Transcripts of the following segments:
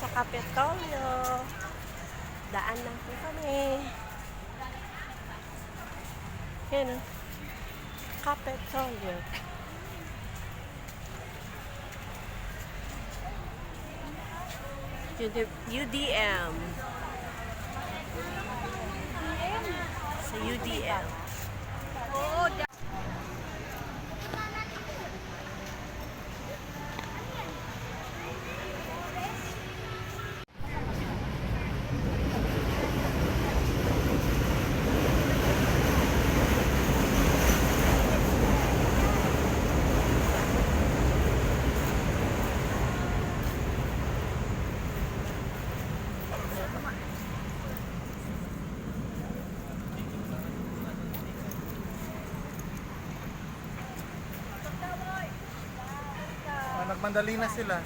sa Kapitolyo. Daan lang po kami. Yan o. Kapitolyo. UDM. Sa UDM. Oo, Nagmandali na sila.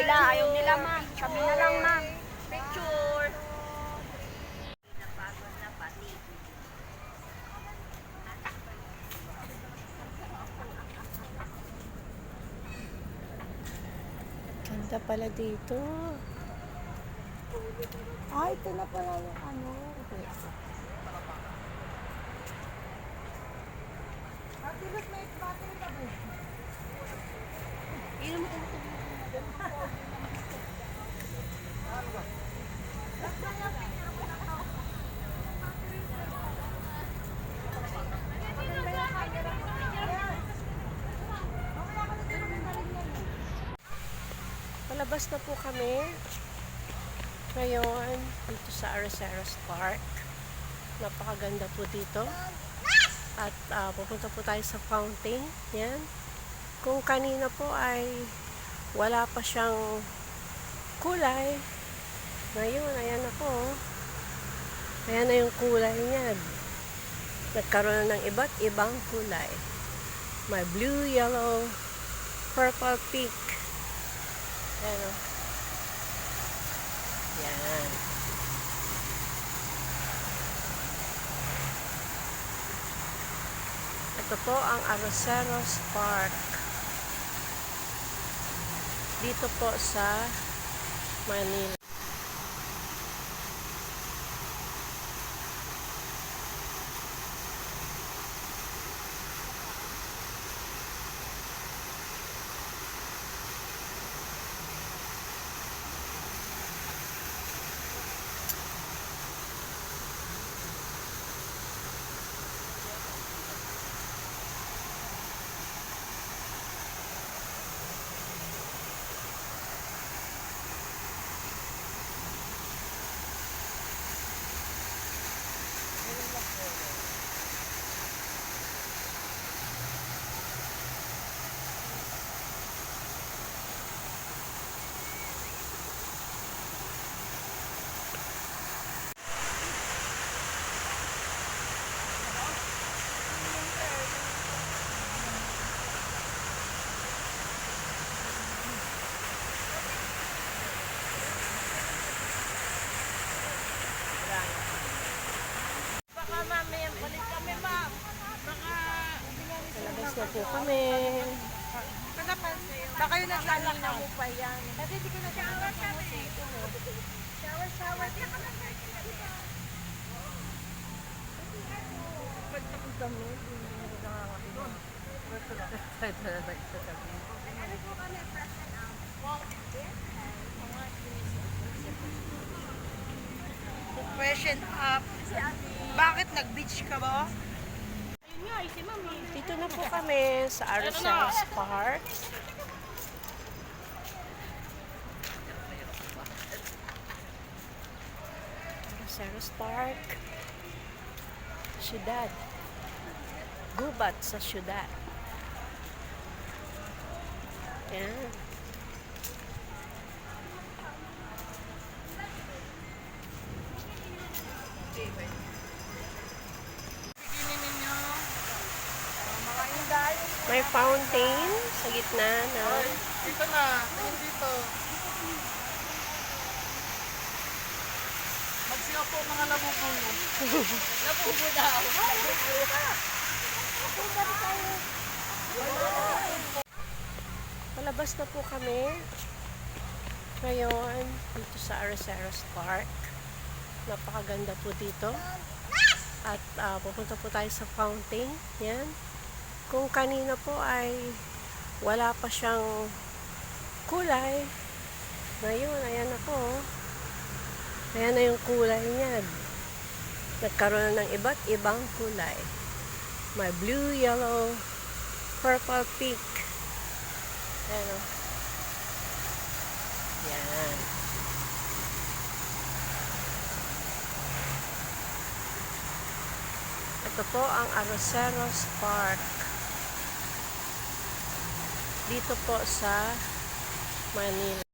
ayaw nila ma'am. Kami na lang ma'am. Picture. Ganda pala dito. Ay, ito na pala yung ano. Palabas na po kami ngayon dito sa Arceros Park. Napakaganda po dito. At pupunta po tayo sa fountain. Yan. Kung kanina po ay wala pa siyang kulay. Ngayon, ayan na po. Ayan na yung kulay niya. Nagkaroon na ng iba't ibang kulay. May blue, yellow, purple, pink. Ayan o. Yan. Ito po ang Arceros Park. Dito po sa Manila. Palabas na po kami. Baka yung naglalala mo pa yan. Kasi hindi ko na-shower kami. Shower. Pagtakot kami. Question up. Bakit nag-beach ka ba? Dito na po kami sa Arceros Park. Arceros Park. Syudad. Gubat sa syudad. Yan. May fountain sa gitna na. Dito na. Dito. Magsiyaw po mga labubulo. Napupo daw. Nakalabas na po kami ngayon dito sa Arroceros Park. Napakaganda po dito. At pupunta po tayo sa fountain. Yan. Kung kanina po ay wala pa siyang kulay, ngayon, ayan na po. Ayan na yung kulay niya. Nagkaroon na ng iba't ibang kulay. May blue, yellow, purple, pink. Ayan o. Yan. Ito po ang Arroceros Park. Dito po sa Manila.